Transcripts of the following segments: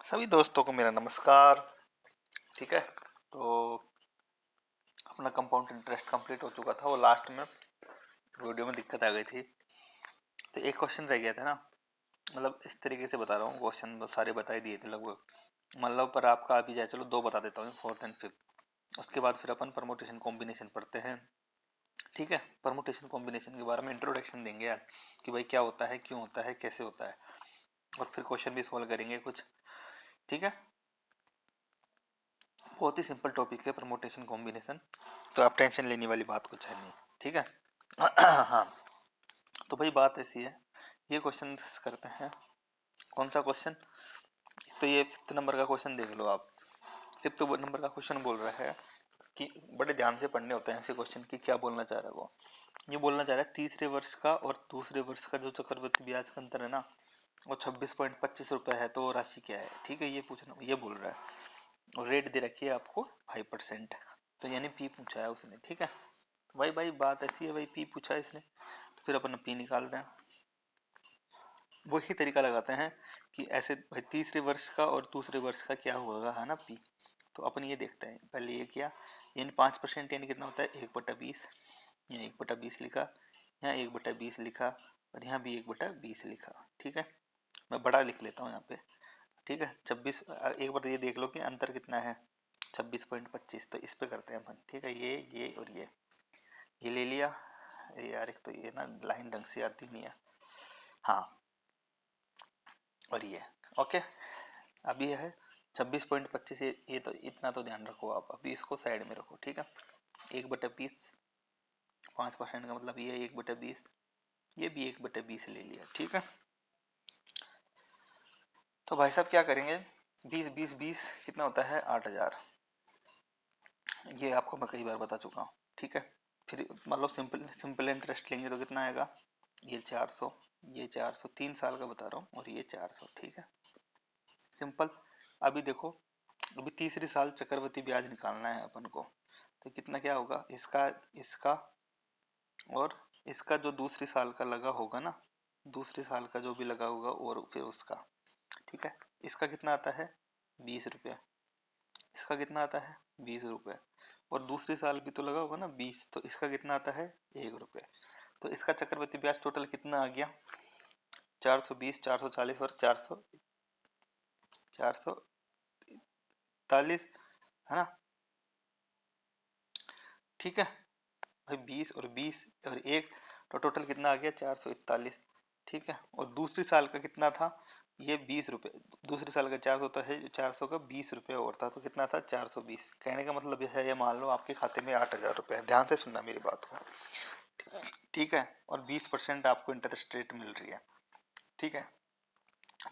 सभी दोस्तों को मेरा नमस्कार। ठीक है, तो अपना कंपाउंड इंटरेस्ट कंप्लीट हो चुका था। वो लास्ट में वीडियो में दिक्कत आ गई थी, तो एक क्वेश्चन रह गया था ना। मतलब इस तरीके से बता रहा हूँ, क्वेश्चन सारे बता ही दिए थे लगभग। मान लो पर आपका अभी जाए, चलो दो बता देता हूँ, फोर्थ एंड फिफ्थ। उसके बाद फिर अपन परमुटेशन कॉम्बिनेशन पढ़ते हैं। ठीक है, परमुटेशन कॉम्बिनेशन के बारे में इंट्रोडक्शन देंगे यार, कि भाई क्या होता है, क्यों होता है, कैसे होता है, और फिर क्वेश्चन भी सॉल्व करेंगे कुछ। ठीक है, बहुत ही सिंपल टॉपिक है परमुटेशन कॉम्बिनेशन, तो आप टेंशन लेने वाली बात कुछ है नहीं। ठीक है। हाँ, तो भाई बात ऐसी है, ये क्वेश्चन करते हैं। कौन सा क्वेश्चन? तो ये फिफ्थ नंबर का क्वेश्चन देख लो आप। फिफ्थ नंबर का क्वेश्चन बोल रहा है कि बड़े ध्यान से पढ़ने होते हैं ऐसे क्वेश्चन की, क्या बोलना चाह रहा है वो। ये बोलना चाह रहा है तीसरे वर्ष का और दूसरे वर्ष का जो चक्रवृद्धि ब्याज का अंतर है ना, वो 26.25 रुपये है, तो वो राशि क्या है। ठीक है, ये पूछना, ये बोल रहा है। और रेट दे रखी है आपको 5%, तो यानी पी पूछा है उसने। ठीक है, तो भाई बात ऐसी है, भाई पी पूछा है इसने, तो फिर अपन पी निकालते हैं। वही तरीका लगाते हैं कि ऐसे भाई तीसरे वर्ष का और दूसरे वर्ष का क्या होगा, है ना पी। तो अपन ये देखते हैं, पहले ये किया, यानी 5% यानी कितना होता है 1/20। यहाँ 1/20 लिखा, यहाँ 1/20 लिखा, और यहाँ भी 1/20 लिखा। ठीक है, मैं बड़ा लिख लेता हूँ यहाँ पे। ठीक है, 26, एक बार ये देख लो कि अंतर कितना है, 26.25। तो इस पे करते हैं अपन। ठीक है, ये और ये ले लिया। यार एक तो ये ना लाइन ढंग से आती नहीं है। हाँ, और ये ओके। अभी है 26.25। ये तो इतना तो ध्यान रखो आप, अभी इसको साइड में रखो। ठीक है, 1/20, 5% का मतलब ये 1/20, ये भी 1/20 ले लिया। ठीक है, तो भाई साहब क्या करेंगे, 20 20 20 कितना होता है 8,000। ये आपको मैं कई बार बता चुका हूँ। ठीक है, फिर मतलब सिंपल सिंपल इंटरेस्ट लेंगे तो कितना आएगा, ये 400, ये 400, 3 साल का बता रहा हूँ, और ये 400। ठीक है, सिंपल। अभी देखो, अभी तीसरी साल चक्रवृद्धि ब्याज निकालना है अपन को, तो कितना क्या होगा, इसका इसका और इसका जो दूसरी साल का लगा होगा ना, दूसरे साल का जो भी लगा होगा, और फिर उसका। ठीक है, इसका कितना आता है 20 रुपये, इसका कितना आता है 20 रुपये, और दूसरी साल भी तो लगा होगा ना 20, तो इसका कितना आता है 1 रुपये। तो इसका चक्रवृद्धि ब्याज टोटल कितना आ गया, 420, 440 और 441, है ना। ठीक है भाई, 20 और 1, तो टोटल कितना आ गया 441। ठीक है, और दूसरी साल का कितना था, ये 20 रुपये। दूसरे साल का 400 तो है, 400 का 20 रुपये और था, तो कितना था 420। कहने का मतलब यह है, ये मान लो आपके खाते में 8,000 रुपये है। ध्यान से सुनना मेरी बात को। ठीक है, और 20% आपको इंटरेस्ट रेट मिल रही है। ठीक है,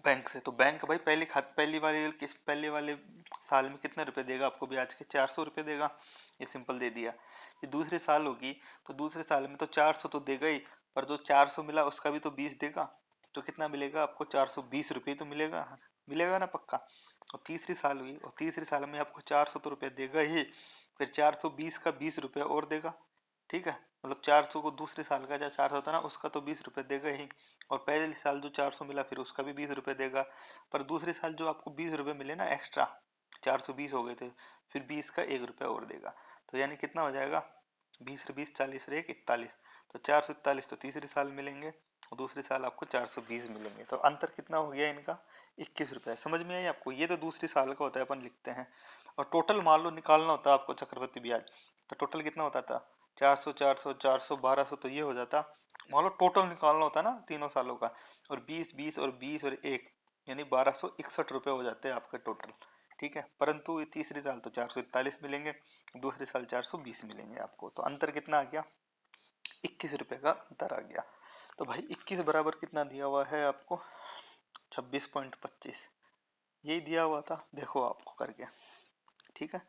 बैंक से। तो बैंक भाई पहले वाले साल में कितने रुपए देगा आपको ब्याज के, 400 रुपये देगा। ये सिंपल दे दिया। ये दूसरे साल होगी, तो दूसरे साल में तो 400 तो देगा ही, पर जो 400 मिला उसका भी तो 20 देगा। तो कितना मिलेगा आपको, 420 रुपये तो मिलेगा, मिलेगा ना पक्का। और तीसरी साल हुई, और तीसरी साल में आपको 400 तो रुपये देगा ही, फिर 420 का 20 रुपये और देगा। ठीक है, मतलब 400 को दूसरे साल का जो 400 था ना, उसका तो 20 रुपये देगा ही, और पहले साल जो 400 मिला फिर उसका भी 20 रुपये देगा। पर दूसरे साल जो आपको 20 रुपये मिले ना एक्स्ट्रा, 420 हो गए थे, फिर 20 का 1 रुपया और देगा। तो यानी कितना हो जाएगा, 20 40 और 1 41, तो 441 तो तीसरे साल मिलेंगे, और दूसरे साल आपको 420 मिलेंगे। तो अंतर कितना हो गया इनका, 21 रुपये। समझ में आई आपको, ये तो दूसरे साल का होता है, अपन लिखते हैं। और टोटल मान लो निकालना होता है आपको चक्रवृद्धि ब्याज, तो टोटल कितना होता था 400 400 400 1200, तो ये हो जाता। मान लो टोटल निकालना होता है ना तीनों सालों का, और 20 20 और 20 और 1, यानी 1261 रुपये हो जाते हैं आपके टोटल। ठीक है, परंतु ये तीसरे साल तो 441 मिलेंगे, दूसरे साल 420 मिलेंगे आपको। तो अंतर कितना आ गया, 21 रुपये का अंतर आ गया। तो भाई 21 बराबर कितना दिया हुआ है आपको, 26.25, यही दिया हुआ था, देखो आपको करके। ठीक है,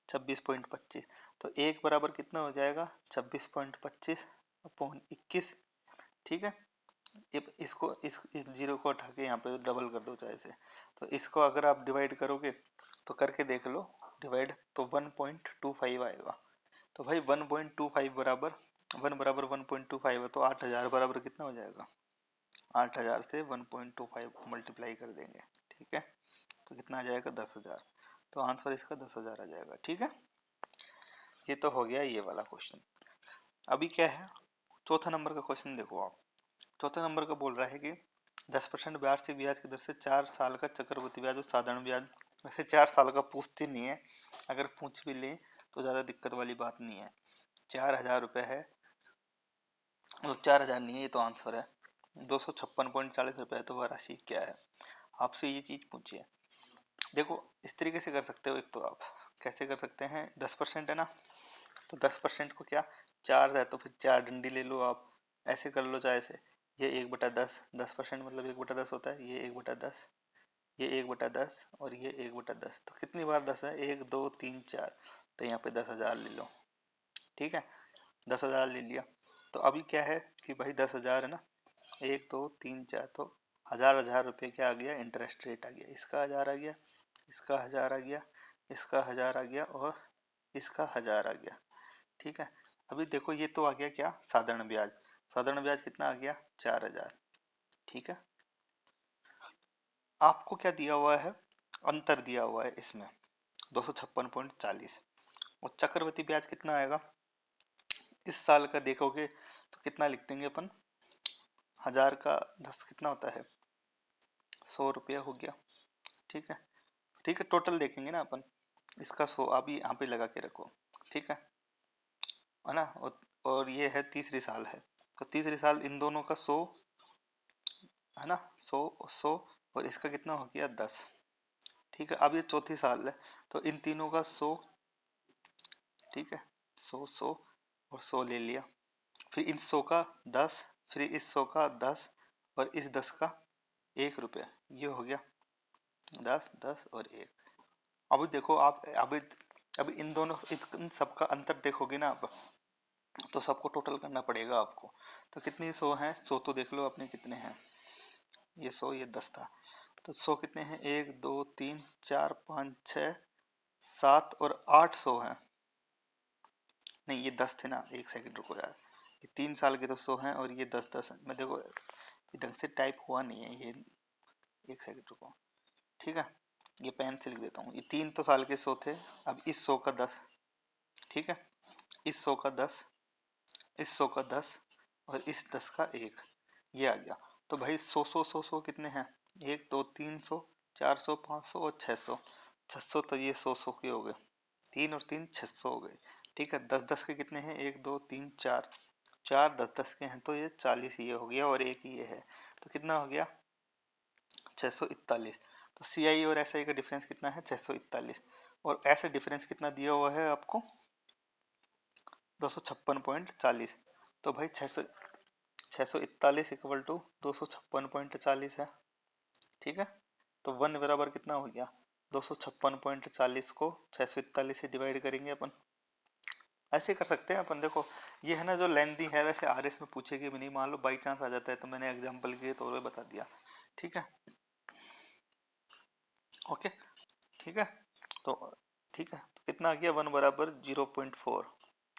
26.25, तो एक बराबर कितना हो जाएगा 26.25/21। ठीक है, इसको इस जीरो को उठा के यहाँ पे डबल कर दो चाहे से। तो इसको अगर आप डिवाइड करोगे, तो करके देख लो डिवाइड, तो 1.25 आएगा। तो भाई 1.25 बराबर 1 है, तो 8,000 बराबर कितना हो जाएगा, 8,000 से 1.25 को मल्टीप्लाई कर देंगे। ठीक है, तो कितना आ जाएगा 10,000। तो आंसर इसका 10,000 आ जाएगा। ठीक है, ये तो हो गया ये वाला क्वेश्चन। अभी क्या है, चौथा नंबर का क्वेश्चन देखो आप। चौथे नंबर का बोल रहा है कि 10% वार्षिक ब्याज की दर से 4 साल का चक्रवृद्धि ब्याज और साधारण ब्याज। वैसे 4 साल का पूछते नहीं है, अगर पूछ भी ले तो ज़्यादा दिक्कत वाली बात नहीं है। 4,000 रुपये है, तो 4,000 नहीं है, ये तो आंसर है। 256.40 रुपये, तो वह राशि क्या है, आपसे ये चीज़ पूछिए। देखो इस तरीके से कर सकते हो, एक तो आप कैसे कर सकते हैं, 10% है ना, तो 10% को क्या, 4 है तो फिर 4 डंडी ले लो आप, ऐसे कर लो चाहे से। ये 1/10, 10% मतलब 1/10 होता है, ये 1/10, ये 1/10 और ये 1/10। तो कितनी बार 10 है, 1 2 3 4, तो यहाँ पे 10,000 ले लो। ठीक है, 10,000 ले लिया। तो अभी क्या है कि भाई 10,000 है ना, 1 2 3 4, तो 1,000 रुपये क्या आ गया, इंटरेस्ट रेट आ गया। इसका 1,000 आ गया, इसका 1,000 आ गया, इसका 1,000 आ गया और इसका 1,000 आ गया। ठीक है, अभी देखो ये तो आ गया क्या, साधारण ब्याज। साधारण ब्याज कितना आ गया, 4,000। ठीक है, आपको क्या दिया हुआ है, अंतर दिया हुआ है इसमें 256.40, और चक्रवृद्धि ब्याज कितना आएगा इस साल का देखोगे तो कितना लिख देंगे अपन, 1,000 का 10 कितना होता है, 100 रुपया हो गया। ठीक है, ठीक है, टोटल देखेंगे ना अपन, इसका 100 अभी यहाँ पे लगा के रखो। ठीक है ना, और ये है तीसरी साल है, तो तीसरी साल इन दोनों का 100 है ना, 100 और इसका कितना हो गया 10। ठीक है, अब ये चौथी साल है, तो इन तीनों का 100। ठीक है, 100 और 100 ले लिया, फिर इन 100 का 10, फिर इस 100 का 10 और इस 10 का 1 रुपया, ये हो गया 10 10 और 1। अभी देखो आप, अभी इन दोनों इन सबका अंतर देखोगे ना आप, तो सबको टोटल करना पड़ेगा आपको। तो कितनी 100 हैं, 100 तो देख लो अपने कितने हैं, ये 100 ये 10 था, तो 100 कितने हैं, 1 2 3 4 5 6 7 और 8 100 हैं। नहीं ये 10 थे ना, एक सेकंड रुको यार, ये 3 साल के तो 100 हैं और ये 10 10 हैं। मैं देखो ये ढंग से टाइप हुआ नहीं है ये, एक सेकंड रुको। ठीक है, ये पेन से लिख देता हूँ, ये 3 तो साल के 100 थे, अब इस 100 का 10। ठीक है, इस 100 का 10, इस 100 का 10 और इस 10 का 1, ये आ गया। तो भाई 100 100 100 100 कितने हैं, 1 2 300 400 500 और 600। 600 तो ये 100 100 के हो गए, 3 और 3 600 हो गए। ठीक है, 10 10 के कितने हैं, 1 2 3 4, 4 10 10 के हैं, तो ये 40 ये हो गया और एक ये है, तो कितना हो गया 641। तो सी आई और एस आई का डिफरेंस कितना है, 641, और ऐसे डिफरेंस कितना दिया हुआ है आपको, 256.40। तो भाई 641 इक्वल टू 256.40 है। ठीक है, तो 1 बराबर कितना हो गया, 256.40 को 641 से डिवाइड करेंगे अपन, ऐसे कर सकते हैं अपन। देखो ये है ना जो लेंथी है, वैसे आर एस में पूछेगी भी नहीं, मान लो बाई चांस आ जाता है, तो मैंने एग्जांपल के तौर पे बता दिया। ठीक है, ओके, ठीक है, तो ठीक है, तो कितना आ गया, 1 बराबर 0.4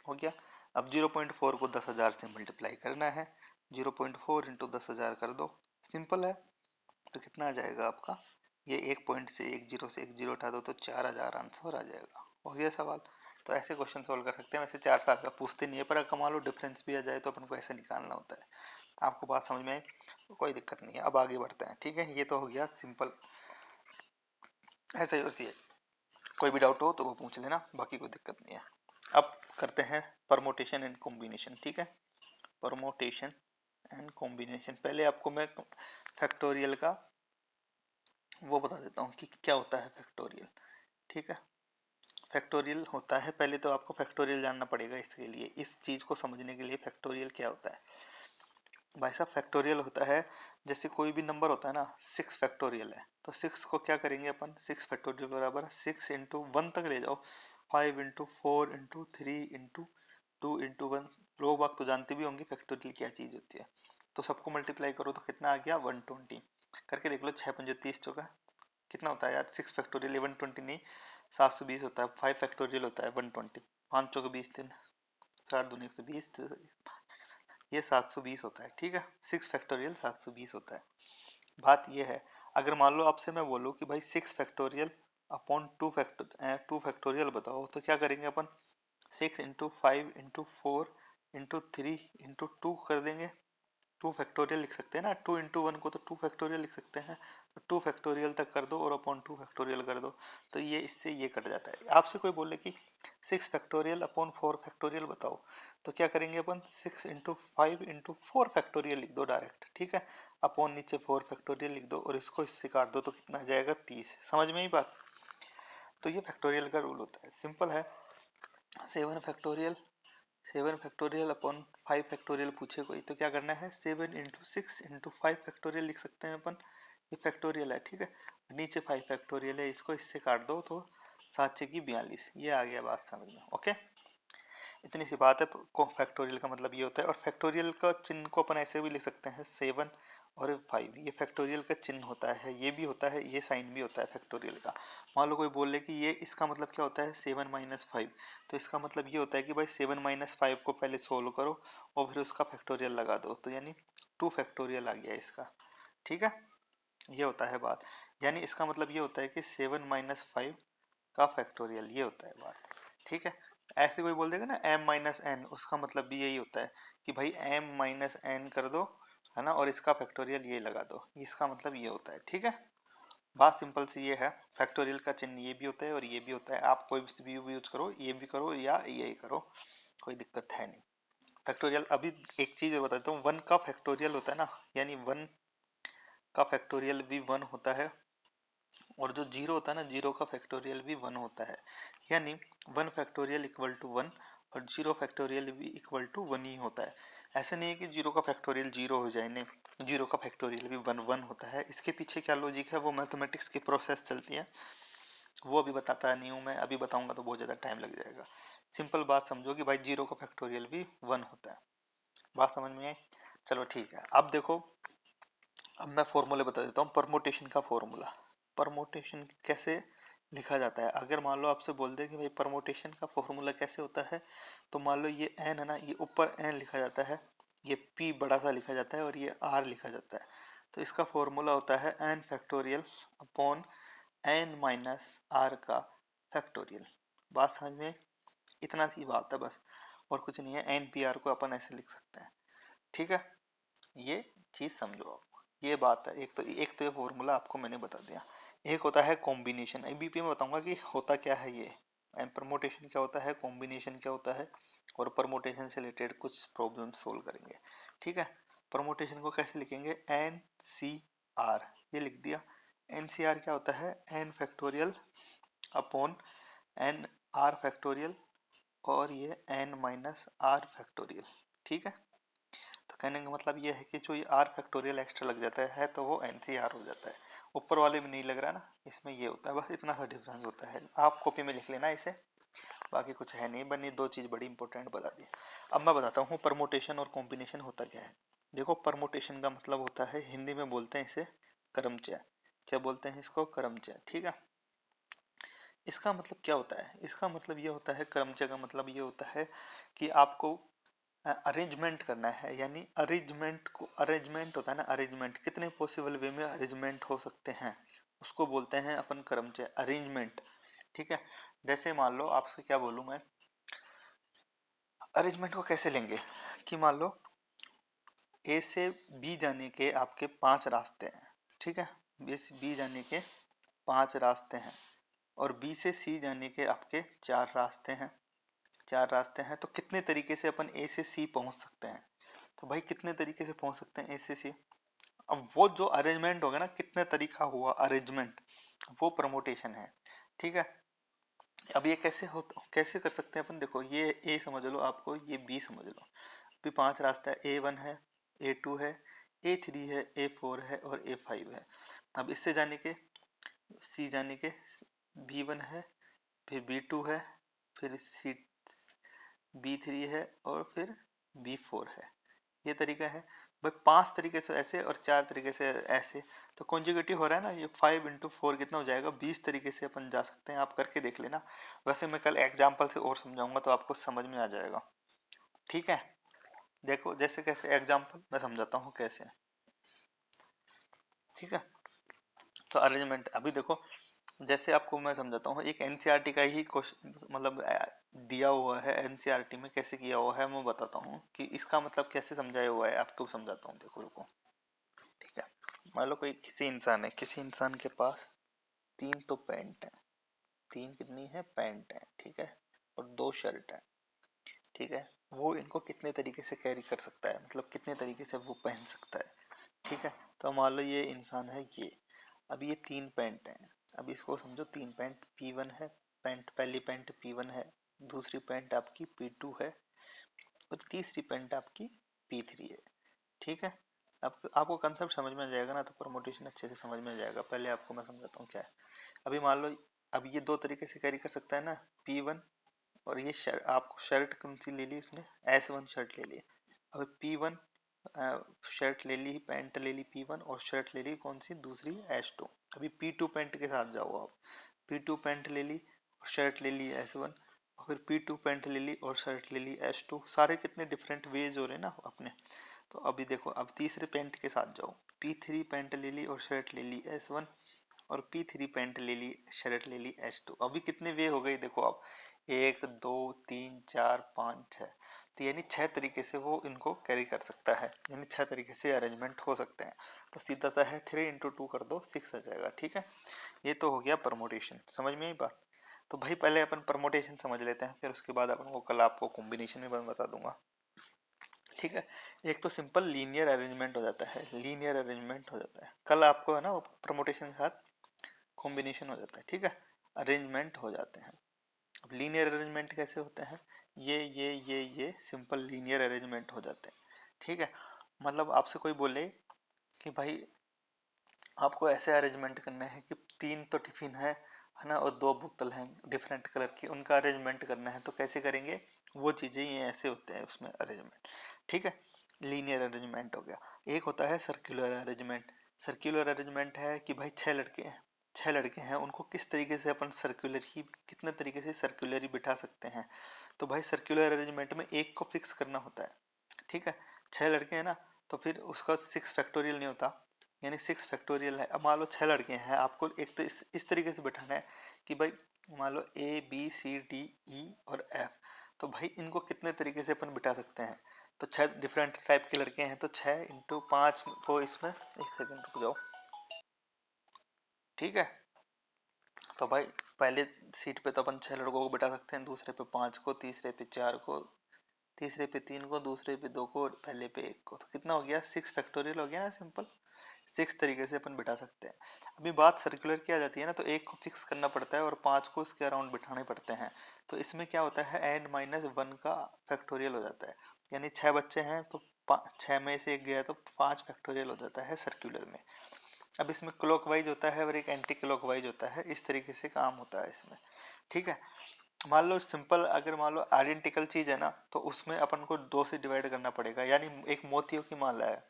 हो गया। अब 0.4 को 10,000 से मल्टीप्लाई करना है, 0.4 इंटू 10,000 कर दो, सिंपल है। तो कितना आ जाएगा आपका, ये एक पॉइंट से एक जीरो से एक जीरो हटा दो तो 4,000 आंसर आ जाएगा। हो गया सवाल। तो ऐसे क्वेश्चन सोल्व कर सकते हैं। वैसे 4 साल का पूछते नहीं है, पर अगर मान लो डिफरेंस भी आ जाए तो अपन को ऐसे निकालना होता है। आपको बात समझ में आई, कोई दिक्कत नहीं है। अब आगे बढ़ते हैं। ठीक है, ये तो हो गया सिंपल, ऐसा ही वैसे ही है। कोई भी डाउट हो तो वो पूछ लेना, बाकी कोई दिक्कत नहीं है। अब करते हैं परमोटेशन एंड कॉम्बिनेशन। ठीक है, परमोटेशन एंड कॉम्बिनेशन। पहले आपको मैं फैक्टोरियल का वो बता देता हूँ कि क्या होता है फैक्टोरियल। ठीक है, फैक्टोरियल होता है, पहले तो आपको फैक्टोरियल जानना पड़ेगा। इसके लिए, इस चीज़ को समझने के लिए फैक्टोरियल क्या होता है भाई साहब, फैक्टोरियल होता है जैसे कोई भी नंबर होता है ना, 6 फैक्टोरियल है तो 6 को क्या करेंगे अपन, 6 फैक्टोरियल बराबर 6 इंटू 1 तक ले जाओ, 5 इंटू 4 इंटू 3 इंटू 2 इंटू 1। लोग बाग तो जानते भी होंगे फैक्टोरियल क्या चीज़ होती है। तो सबको मल्टीप्लाई करो तो कितना आ गया 120। करके देख लो, 6 पंजे 30 चौका कितना होता है यार, 6 फैक्टोरियल 120 नहीं 720 होता है। 5 फैक्टोरियल होता है 120, 5 चौके 20 दिन, 4 दूनी 120, ये 720 होता है। ठीक है, 6 फैक्टोरियल 720 होता है। बात ये है, अगर मान लो आपसे मैं बोलूँ कि भाई 6 फैक्टोरियल अपॉन 2 फैक्टोरियल बताओ, तो क्या करेंगे अपन? 6 इंटू 5 इंटू 4 इंटू 3 इंटू 2 कर देंगे। 2 फैक्टोरियल लिख सकते हैं ना, 2 इंटू 1 को तो 2 फैक्टोरियल लिख सकते हैं, तो 2 फैक्टोरियल तक कर दो और अपॉन 2 फैक्टोरियल कर दो, तो ये इससे ये कट जाता है। आपसे कोई बोले कि 6 फैक्टोरियल अपॉन 4 फैक्टोरियल बताओ, तो क्या करेंगे अपन? 6 इंटू 5 इंटू 4 फैक्टोरियल लिख दो डायरेक्ट, ठीक है, अपॉन नीचे 4 फैक्टोरियल लिख दो और इसको इससे काट दो, तो कितना आ जाएगा? 30। समझ में ही बात? तो ये फैक्टोरियल का रूल होता है, सिंपल है। 7 फैक्टोरियल 7 फैक्टोरियल अपॉन 5 फैक्टोरियल पूछे कोई, तो क्या करना है? 7 इंटू 6 इंटू 5 फैक्टोरियल लिख सकते हैं अपन, ये फैक्टोरियल है, ठीक है, नीचे 5 फैक्टोरियल है, इसको इससे काट दो तो 7 6 की 42। ये आ गया बात समझ में? ओके, इतनी सी बात है। फैक्टोरियल का मतलब ये होता है, और फैक्टोरियल का चिन्ह को अपन ऐसे भी लिख सकते हैं 7 और 5, ये फैक्टोरियल का चिन्ह होता है, ये भी होता है, ये साइन भी होता है फैक्टोरियल का। मान लो कोई बोले कि ये इसका मतलब क्या होता है? 7 माइनस 5, तो इसका मतलब ये होता है कि भाई 7 माइनस 5 को पहले सोल्व करो और फिर उसका फैक्टोरियल लगा दो, तो यानी 2 फैक्टोरियल आ गया इसका, ठीक है, ये होता है बात। यानी इसका मतलब ये होता है कि 7 माइनस 5 का फैक्टोरियल, ये होता है बात, ठीक है। ऐसे कोई बोल देगा ना m माइनस एन, उसका मतलब भी यही होता है कि भाई m माइनस एन कर दो, है ना, और इसका फैक्टोरियल ये लगा दो, इसका मतलब ये होता है, ठीक है। बात सिंपल सी ये है, फैक्टोरियल का चिन्ह ये भी होता है और ये भी होता है, आप कोई भी यूज करो, ये भी करो या ये करो, कोई दिक्कत है नहीं। फैक्टोरियल, अभी एक चीज और बताता हूँ, 1 का फैक्टोरियल होता है ना, यानी 1 का फैक्टोरियल भी 1 होता है, और जो जीरो होता है ना, जीरो का फैक्टोरियल भी 1 होता है, यानी 1 फैक्टोरियल इक्वल टू 1 और 0 फैक्टोरियल भी इक्वल टू 1 ही होता है। ऐसे नहीं है कि 0 का फैक्टोरियल 0 हो जाए, नहीं, 0 का फैक्टोरियल भी 1 1 होता है। इसके पीछे क्या लॉजिक है वो मैथमेटिक्स की प्रोसेस चलती है, वो अभी बताता नहीं हूँ मैं, अभी बताऊंगा तो बहुत ज़्यादा टाइम लग जाएगा। सिंपल बात समझो कि भाई 0 का फैक्टोरियल भी 1 होता है। बात समझ में आई? चलो ठीक है, अब देखो, अब मैं फॉर्मूले बता देता हूँ, परमोटेशन का फॉर्मूला। परमोटेशन कैसे लिखा जाता है? अगर मान लो आपसे बोल दे कि भाई परमोटेशन का फॉर्मूला कैसे होता है, तो मान लो ये n है ना, ये ऊपर n लिखा जाता है, ये p बड़ा सा लिखा जाता है और ये r लिखा जाता है, तो इसका फॉर्मूला होता है n factorial upon n minus r का फैक्टोरियल। बात समझ में? इतना सी बात है बस, और कुछ नहीं है। एन पी आर को अपन ऐसे लिख सकते हैं, ठीक है, ये चीज समझो आप। ये बात है, एक तो ये फॉर्मूला आपको मैंने बता दिया। एक होता है कॉम्बिनेशन, एबीपी में बताऊंगा कि होता क्या है ये, परमोटेशन क्या होता है, कॉम्बिनेशन क्या होता है, और परमोटेशन से रिलेटेड कुछ प्रॉब्लम सोल्व करेंगे, ठीक है। परमोटेशन को कैसे लिखेंगे? एन सी आर, ये लिख दिया। एन सी आर क्या होता है? N factorial upon N R factorial, और ये एन माइनस आर फैक्टोरियल, ठीक है। तो कहने का मतलब ये है कि जो ये आर फैक्टोरियल एक्स्ट्रा लग जाता है तो वो एन सी आर हो जाता है, ऊपर वाले में नहीं लग रहा ना, इसमें ये होता है, बस इतना सा डिफरेंस होता है। आप कॉपी में लिख लेना इसे, बाकी कुछ है नहीं, बनी दो चीज़ बड़ी इंपॉर्टेंट बता दी। अब मैं बताता हूँ परमोटेशन और कॉम्बिनेशन होता क्या है। देखो, परमोटेशन का मतलब होता है, हिंदी में बोलते हैं इसे क्रमचय। क्या बोलते हैं इसको? क्रमचय, ठीक है। इसका मतलब क्या होता है? इसका मतलब ये होता है, क्रमचय का मतलब ये होता है कि आपको अरेंजमेंट करना है, यानी अरेंजमेंट को, अरेंजमेंट होता है ना, अरेंजमेंट कितने पॉसिबल वे में अरेंजमेंट हो सकते हैं, उसको बोलते हैं अपन क्रमचय, अरेंजमेंट, ठीक है। जैसे मान लो आपसे क्या बोलूं मैं, अरेंजमेंट को कैसे लेंगे कि मान लो ए से बी जाने के आपके 5 रास्ते हैं, ठीक है, ए से बी जाने के 5 रास्ते हैं, और बी से सी जाने के आपके 4 रास्ते हैं, 4 रास्ते हैं, तो कितने तरीके से अपन ए से सी पहुंच सकते हैं? तो भाई कितने तरीके से पहुंच सकते हैं ए से सी? अब वो जो अरेंजमेंट होगा ना, कितने तरीका हुआ अरेंजमेंट, वो प्रमोटेशन है, ठीक है। अब ये कैसे कर सकते हैं अपन? देखो, ये ए समझ लो, आपको ये बी समझ लो, अभी 5 रास्ता है, A1 है, A2 है, A3 है, A4 है और A5 है। अब इससे जाने के, सी जाने के, B1 है, फिर B2 है, फिर सी B3 है, और फिर B4 है। ये तरीका है भाई, 5 तरीके से ऐसे और 4 तरीके से ऐसे, तो कॉन्जुगेटिव हो रहा है ना, ये 5 इंटू 4 कितना हो जाएगा? 20 तरीके से अपन जा सकते हैं, आप करके देख लेना। वैसे मैं कल एग्जाम्पल से और समझाऊंगा तो आपको समझ में आ जाएगा, ठीक है। देखो, जैसे कैसे एग्जाम्पल मैं समझाता हूँ कैसे, ठीक है। तो अरेंजमेंट अभी देखो, जैसे आपको मैं समझाता हूँ, एक एनसीईआरटी का ही क्वेश्चन मतलब दिया हुआ है, एनसीईआरटी में कैसे किया हुआ है मैं बताता हूँ कि इसका मतलब कैसे समझाया हुआ है, आपको समझाता हूँ, देखो रुको। ठीक है, मान लो कोई किसी इंसान है, किसी इंसान के पास 3 तो पैंट है, 3 कितनी है पैंट है, ठीक है, और 2 शर्ट है, ठीक है। वो इनको कितने तरीके से कैरी कर सकता है, मतलब कितने तरीके से वो पहन सकता है, ठीक है। तो मान लो ये इंसान है ये, अब ये 3 पैंट हैं, अब इसको समझो 3 पैंट P1 है, पैंट पहली पैंट P1 है, दूसरी पैंट आपकी P2 है, और तीसरी पैंट आपकी P3 है, ठीक है। आपको कंसेप्ट समझ में आ जाएगा ना, तो परमोटेशन अच्छे से समझ में आ जाएगा। पहले आपको मैं समझाता हूँ क्या है। अभी मान लो, अब ये 2 तरीके से कैरी कर सकता है ना, P1, और ये शर्ट, आपको शर्ट कौन सी ले ली उसने, S1 शर्ट ले ली। अब P1 शर्ट ले ली, पैंट ले ली P1, और शर्ट ले ली कौन सी दूसरी S2। अभी P2 पैंट के साथ जाओ आप, P2 पैंट ले ली और शर्ट ले ली S1, और फिर P2 पैंट ले ली और शर्ट ले ली S2। सारे कितने डिफरेंट वेज हो रहे हैं ना अपने। तो अभी देखो, अब तीसरे पैंट के साथ जाओ, P3 पैंट ले ली और शर्ट ले ली S1, और P3 पैंट ले ली, शर्ट ले ली S2। अभी कितने वे हो गए देखो आप, 1 2 3 4 5 6। तो यानी 6 तरीके से वो इनको कैरी कर सकता है, यानी 6 तरीके से अरेंजमेंट हो सकते हैं। तो सीधा सा है 3 इंटू 2 कर दो 6 आ जाएगा, ठीक है। ये तो हो गया परमोटेशन, समझ में आई बात। तो भाई पहले अपन परमोटेशन समझ लेते हैं, फिर उसके बाद अपन को कल आपको कॉम्बिनेशन में बता दूंगा, ठीक है। एक तो सिंपल लीनियर अरेंजमेंट हो जाता है, लीनियर अरेंजमेंट हो जाता है, कल आपको है ना वो परमोटेशन के साथ कॉम्बिनेशन हो जाता है, ठीक है। अरेंजमेंट हो जाते हैं। अब लीनियर अरेंजमेंट कैसे होते हैं, ये सिंपल लीनियर अरेंजमेंट हो जाते हैं, ठीक है। मतलब आपसे कोई बोले कि भाई आपको ऐसे अरेंजमेंट करना है कि 3 तो टिफिन है ना, और 2 बोतल हैं डिफरेंट कलर की, उनका अरेंजमेंट करना है, तो कैसे करेंगे, वो चीज़ें ये ऐसे होते हैं उसमें अरेंजमेंट, ठीक है। लीनियर अरेंजमेंट हो गया। एक होता है सर्कुलर अरेंजमेंट। सर्कुलर अरेंजमेंट है कि भाई 6 लड़के हैं, 6 लड़के हैं, उनको किस तरीके से अपन सर्कुलर ही, कितने तरीके से सर्कुलर ही बिठा सकते हैं। तो भाई सर्कुलर अरेंजमेंट में एक को फिक्स करना होता है, ठीक है। 6 लड़के हैं ना, तो फिर उसका 6 फैक्टोरियल नहीं होता, यानी 6 फैक्टोरियल है। अब मान लो 6 लड़के हैं, आपको एक तो इस तरीके से बिठाना है कि भाई मान लो A B C D E और F। तो भाई इनको कितने तरीके से अपन बिठा सकते हैं, तो 6 डिफरेंट टाइप के लड़के हैं, तो 6 इंटू 5 को इसमें, एक सेकेंड रुक जाओ, ठीक है। तो भाई पहले सीट पे तो अपन 6 लड़कों को बिठा सकते हैं, दूसरे पे 5 को, तीसरे पे 4 को, तीसरे पे 3 को, दूसरे पे 2 को, पहले पे 1 को। तो कितना हो गया, 6 फैक्टोरियल हो गया ना, सिंपल 6 तरीके से अपन बिठा सकते हैं। अभी बात सर्कुलर की आ जाती है ना, तो 1 को फिक्स करना पड़ता है और 5 को उसके अराउंड बिठाने पड़ते हैं। तो इसमें क्या होता है, n-1 का फैक्टोरियल हो जाता है, यानी 6 बच्चे हैं तो 6 में से 1 गया तो 5 फैक्टोरियल हो जाता है सर्कुलर में। अब इसमें क्लॉकवाइज होता है और एक एंटी क्लॉकवाइज होता है, इस तरीके से काम होता है इसमें, ठीक है। मान लो सिंपल, अगर मान लो आइडेंटिकल चीज है ना, तो उसमें अपन को 2 से डिवाइड करना पड़ेगा। यानी एक मोतियों की माला है,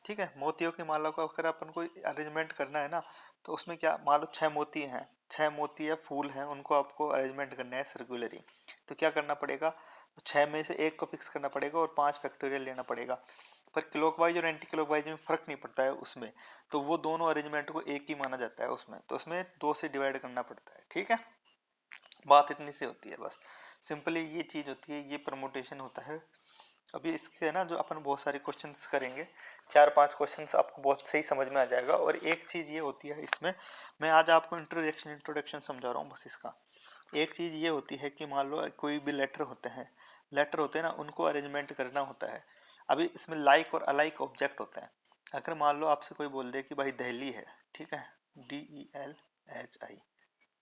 ठीक है, मोतियों की माला को अगर अपन को अरेंजमेंट करना है ना, तो उसमें क्या, मान लो 6 मोती हैं, 6 मोती या फूल हैं, उनको आपको अरेंजमेंट करना है सर्कुलरली। तो क्या करना पड़ेगा, तो 6 में से 1 को फिक्स करना पड़ेगा और 5 फैक्टोरियल लेना पड़ेगा। पर क्लॉकवाइज और एंटी क्लॉकवाइज में फर्क नहीं पड़ता है उसमें, तो वो दोनों अरेंजमेंट को एक ही माना जाता है उसमें, तो उसमें 2 से डिवाइड करना पड़ता है, ठीक है। बात इतनी सी होती है बस, सिंपली ये चीज होती है, ये परमुटेशन होता है। अभी इसके ना जो अपन बहुत सारे क्वेश्चंस करेंगे, 4-5 क्वेश्चंस आपको बहुत सही समझ में आ जाएगा। और एक चीज ये होती है इसमें, मैं आज आपको इंट्रोडक्शन समझा रहा हूँ बस इसका। एक चीज ये होती है कि मान लो कोई भी लेटर होते हैं ना, उनको अरेंजमेंट करना होता है। अभी इसमें लाइक और अलाइक ऑब्जेक्ट होते हैं। अगर मान लो आपसे कोई बोल दे कि भाई दिल्ली है, ठीक है, DELHI,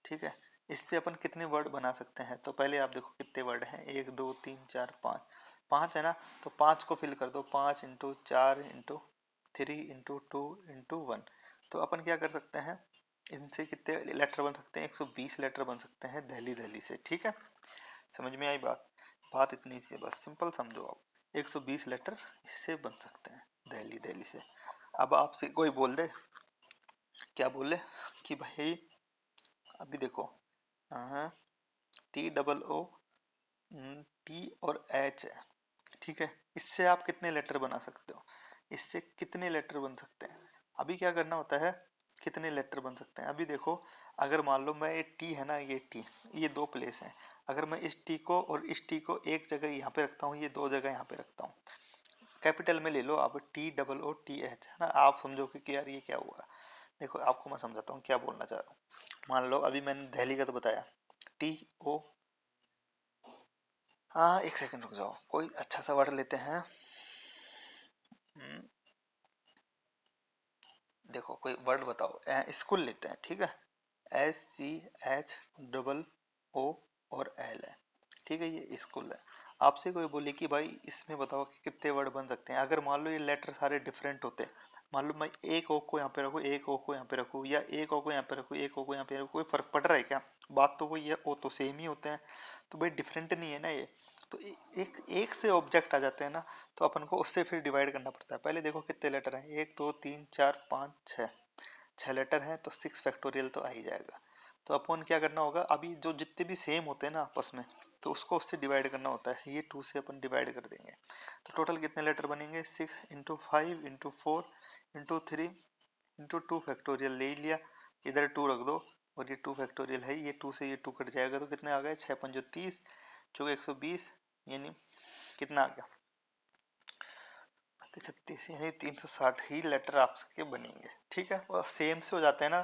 ठीक है। इससे अपन कितने वर्ड बना सकते हैं, तो पहले आप देखो कितने वर्ड हैं, 1 2 3 4 5, 5 है ना। तो 5 को फिल कर दो, 5 इंटू 4 इंटू 3 इंटू 2 इंटू 1। तो अपन क्या कर सकते हैं, इनसे कितने लेटर बन सकते हैं, 120 लेटर बन सकते हैं दिल्ली दिल्ली से, ठीक है। समझ में आई बात, बात इतनी सी है बस, सिंपल समझो आप, 120 लेटर इससे बन सकते हैं दिल्ली दिल्ली से। अब आपसे कोई बोल दे, क्या बोले कि भाई अभी देखो, हाँ, TOO T और H है, ठीक है। इससे आप कितने लेटर बना सकते हो, इससे कितने लेटर बन सकते हैं। अभी क्या करना होता है, कितने लेटर बन सकते हैं। अभी देखो, अगर मान लो मैं ये टी है ना, ये टी, ये दो प्लेस हैं, अगर मैं इस टी को और इस टी को एक जगह यहाँ पे रखता हूँ, ये दो जगह यहाँ पे रखता हूँ, कैपिटल में ले लो आप, T double O T H, है ना, आप समझोगे कि यार ये क्या हुआ। देखो आपको मैं समझाता हूँ क्या बोलना चाह रहा हूँ। मान लो अभी मैंने दिल्ली का तो बताया, टी ओ, हाँ एक सेकंड रुक जाओ, कोई अच्छा सा वर्ड लेते हैं। हम्म, देखो कोई वर्ड बताओ, स्कूल लेते हैं, ठीक है, SCH और एल है, ठीक है, ये स्कूल है। आपसे कोई बोले कि भाई इसमें बताओ कि कितने वर्ड बन सकते हैं, अगर मान लो ये लेटर सारे डिफरेंट होते, मान लो मैं एक ओ को यहाँ पे रखूँ, एक ओ को यहाँ पे रखूँ, या एक ओ को यहाँ पे रखूँ, एक ओ को यहाँ पे रखूँ, कोई फर्क पड़ रहा है क्या? बात तो वही है, ओ तो सेम ही होते हैं, तो भाई डिफरेंट नहीं है ना ये। तो एक एक से ऑब्जेक्ट आ जाते हैं ना, तो अपन को उससे फिर डिवाइड करना पड़ता है। पहले देखो कितने लेटर हैं, 1 2 3 4 5 6, 6 लेटर हैं, तो 6 फैक्टोरियल तो आ ही जाएगा। तो अपन क्या करना होगा, अभी जो जितने भी सेम होते हैं ना आपस में, तो उसको उससे डिवाइड करना होता है, ये 2 से अपन डिवाइड कर देंगे। तो टोटल कितने लेटर बनेंगे, 6 × 5 × 4 × 3 × 2 ले लिया, इधर 2 रख दो, और ये 2 फैक्टोरियल है, ये 2 से ये 2 कट जाएगा, तो कितने आ गए, 6 × 5 = 30, जो 120, यानी कितना आ गया, 36, यानी 360 ही लेटर आपके बनेंगे, ठीक है। और सेम से हो जाते हैं ना,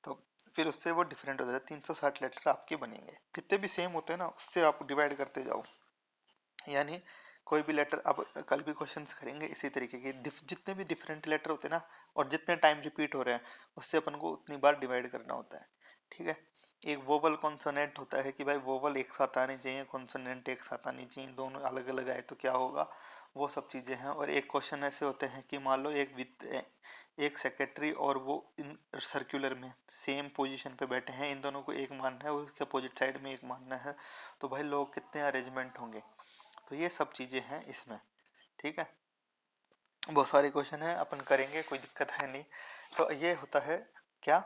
तो फिर उससे वो डिफरेंट हो जाता है, 360 लेटर आपके बनेंगे, जितने भी सेम होते हैं ना उससे आप डिवाइड करते जाओ। यानी कोई भी लेटर, अब कल भी क्वेश्चंस करेंगे इसी तरीके के, जितने भी डिफरेंट लेटर होते हैं ना, और जितने टाइम रिपीट हो रहे हैं, उससे अपन को उतनी बार डिवाइड करना होता है, ठीक है। एक वोवल कॉन्सोनेंट होता है कि भाई वोवल एक साथ आने चाहिए, कॉन्सोनेंट एक साथ आनी चाहिए, दोनों अलग अलग आए तो क्या होगा, वो सब चीज़ें हैं। और एक क्वेश्चन ऐसे होते हैं कि मान लो एक विद एक सेक्रेटरी और वो इन सर्कुलर में सेम पोजीशन पे बैठे हैं, इन दोनों को एक मानना है और उसके अपोजिट साइड में एक मानना है, तो भाई लोग कितने अरेंजमेंट होंगे। तो ये सब चीज़ें हैं इसमें, ठीक है। बहुत सारे क्वेश्चन हैं, अपन करेंगे, कोई दिक्कत है नहीं। तो ये होता है क्या,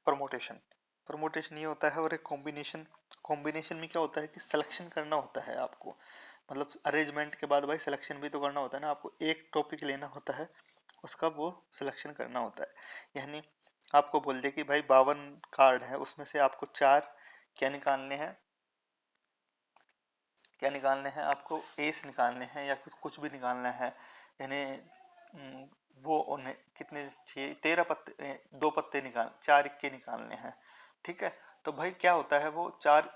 परमोटेशन। परमोटेशन ये होता है, और एक कॉम्बिनेशन, कॉम्बिनेशन में क्या होता है कि सिलेक्शन करना होता है आपको, मतलब अरेंजमेंट के बाद भाई सिलेक्शन भी तो करना होता है ना, आपको एक टॉपिक लेना होता है, उसका वो सिलेक्शन करना होता है। यानी आपको बोल दे कि भाई 52 कार्ड है, उसमें से आपको 4 क्या निकालने हैं, क्या निकालने हैं आपको, एस निकालने हैं या कुछ कुछ भी निकालना है, यानी वो उन्हें कितने चाहिए, 13 पत्ते, 2 पत्ते निकाल, 4 इक्के निकालने हैं, ठीक है। तो भाई क्या होता है, वो 4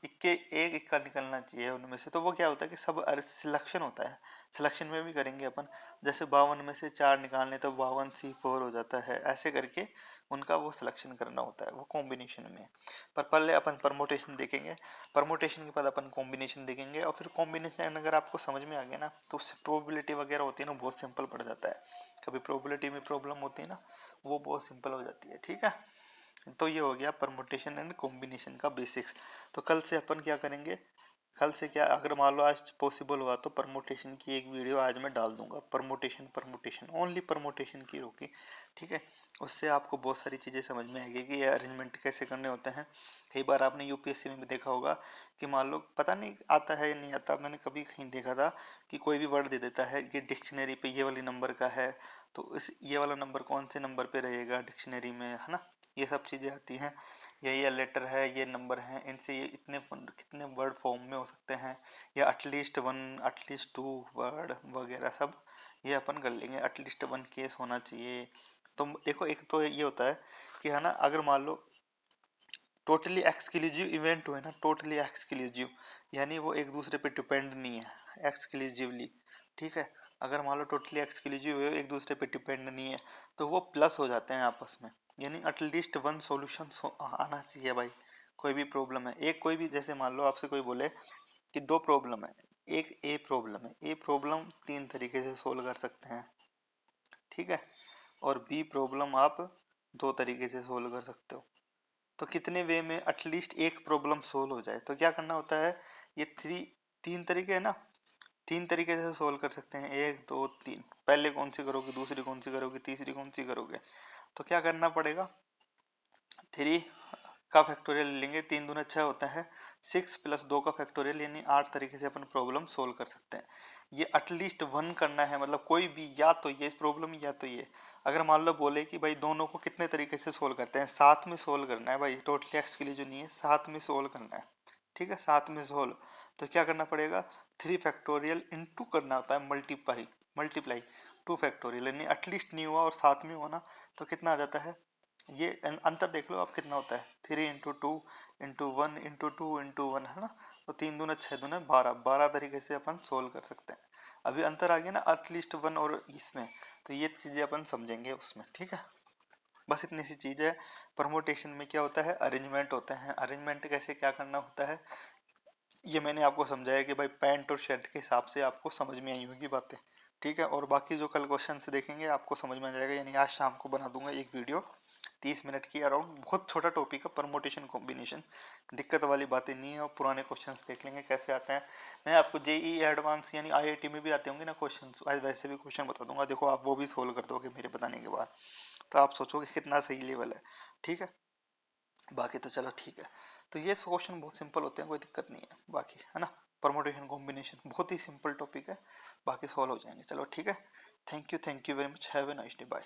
इक्के, एक इक्का निकलना चाहिए उनमें से, तो वो क्या होता है कि सब सिलेक्शन होता है, सिलेक्शन में भी करेंगे अपन, जैसे 52 में से 4 निकालने, तो 52C4 हो जाता है, ऐसे करके उनका वो सिलेक्शन करना होता है, वो कॉम्बिनेशन में। पर पहले अपन परमोटेशन देखेंगे, परमोटेशन के बाद अपन कॉम्बिनेशन देखेंगे, और फिर कॉम्बिनेशन अगर आपको समझ में आ गया ना, तो उससे प्रोबेबिलिटी वगैरह होती है ना, बहुत सिंपल पड़ जाता है। कभी प्रोबेबिलिटी में प्रॉब्लम होती है ना, वो बहुत सिंपल हो जाती है, ठीक है। तो ये हो गया परमुटेशन एंड कॉम्बिनेशन का बेसिक्स। तो कल से अपन क्या करेंगे, कल से क्या, अगर मान लो आज पॉसिबल हुआ तो परमुटेशन की एक वीडियो आज मैं डाल दूंगा, परमुटेशन, परमुटेशन ओनली परमुटेशन की होगी, ठीक है। उससे आपको बहुत सारी चीज़ें समझ में आएगी कि ये अरेंजमेंट कैसे करने होते हैं। कई बार आपने यूपीएससी में भी देखा होगा कि मान लो पता नहीं आता है या नहीं आता, मैंने कभी कहीं देखा था कि कोई भी वर्ड दे देता है कि डिक्शनरी पे ये वाली नंबर का है, तो इस ये वाला नंबर कौन से नंबर पे रहेगा डिक्शनरी में, है ना, ये सब चीज़ें आती हैं। ये लेटर है, ये नंबर है, इनसे ये इतने कितने वर्ड फॉर्म में हो सकते हैं, या एटलीस्ट 1 एटलीस्ट 2 वर्ड वगैरह सब ये अपन कर लेंगे, एटलीस्ट 1 केस होना चाहिए। तो देखो एक तो ये होता है कि है ना, अगर मान लो टोटली एक्सक्लूसिव इवेंट हुए ना, टोटली एक्सक्लूसिव, यानी वो एक दूसरे पे डिपेंड नहीं है, एक्सक्लूसिवली, ठीक है। अगर मान लो टोटली एक्सक्लूसिव हुए, एक दूसरे पे डिपेंड नहीं है, तो वो प्लस हो जाते हैं आपस में, यानी एटलीस्ट 1 सॉल्यूशन आना चाहिए भाई। कोई भी प्रॉब्लम है, एक कोई भी, जैसे मान लो आपसे कोई बोले कि 2 प्रॉब्लम है, एक ए प्रॉब्लम है, ए प्रॉब्लम 3 तरीके से सोल्व कर सकते हैं, ठीक है, और बी प्रॉब्लम आप 2 तरीके से सोल्व कर सकते हो, तो कितने वे में एटलीस्ट एक प्रॉब्लम सोल्व हो जाए, तो क्या करना होता है, ये 3 तरीके है ना, 3 तरीके से सोल्व कर सकते हैं, 1 2 3, पहले कौन सी करोगे, दूसरी कौन सी करोगे, तीसरी कौन सी करोगे, तो क्या करना पड़ेगा, 3 का फैक्टोरियल लेंगे, 3 दूना 6 होता है, 6 प्लस 2 का फैक्टोरियल यानी 8 तरीके से अपन प्रॉब्लम सोल्व कर सकते हैं। ये एटलीस्ट 1 करना है, मतलब कोई भी, या तो ये इस प्रॉब्लम या तो ये। अगर मान लो बोले कि भाई दोनों को कितने तरीके से सोल्व करते हैं, साथ में सोल्व करना है भाई, टोटली एक्स के लिए जो नहीं है, साथ में सोल्व करना है, ठीक है, साथ में सोल्व, तो क्या करना पड़ेगा, 3 फैक्टोरियल इंटू करना होता है, मल्टीप्लाई मल्टीप्लाई 2 फैक्टोरियल, यानी एटलीस्ट नहीं हुआ और साथ में होना, तो कितना आ जाता है, ये अंतर देख लो आप कितना होता है, 3 into two into one into two into one, है ना, तो 3 दूना 6 दूना 12, 12 तरीके से अपन सोल्व कर सकते हैं। अभी अंतर आ गया ना एटलीस्ट 1 और इसमें, तो ये चीज़ें अपन समझेंगे उसमें, ठीक है। बस इतनी सी चीज़ है। परमोटेशन में क्या होता है, अरेंजमेंट होता है, अरेंजमेंट कैसे क्या करना होता है, ये मैंने आपको समझाया कि भाई पैंट और शर्ट के हिसाब से आपको समझ में आई होगी बातें, ठीक है। और बाकी जो कल क्वेश्चन से देखेंगे आपको समझ में आ जाएगा, यानी आज शाम को बना दूंगा एक वीडियो 30 मिनट की अराउंड, बहुत छोटा टॉपिक है परमोटेशन कॉम्बिनेशन, दिक्कत वाली बातें नहीं है, और पुराने क्वेश्चंस देख लेंगे कैसे आते हैं। मैं आपको जेई एडवांस यानी आईआईटी में भी आते होंगे ना क्वेश्चंस, वैसे भी क्वेश्चन बता दूंगा, देखो आप वो भी सोल्व कर दोगे मेरे बताने के बाद, तो आप सोचोगे कितना सही लेवल है, ठीक है। बाकी तो चलो ठीक है, तो ये क्वेश्चन बहुत सिंपल होते हैं, कोई दिक्कत नहीं है बाकी, है ना। परमोटेशन कॉम्बिनेशन बहुत ही सिंपल टॉपिक है, बाकी सॉल्व हो जाएंगे, चलो ठीक है। Thank you very much, have a nice day, bye.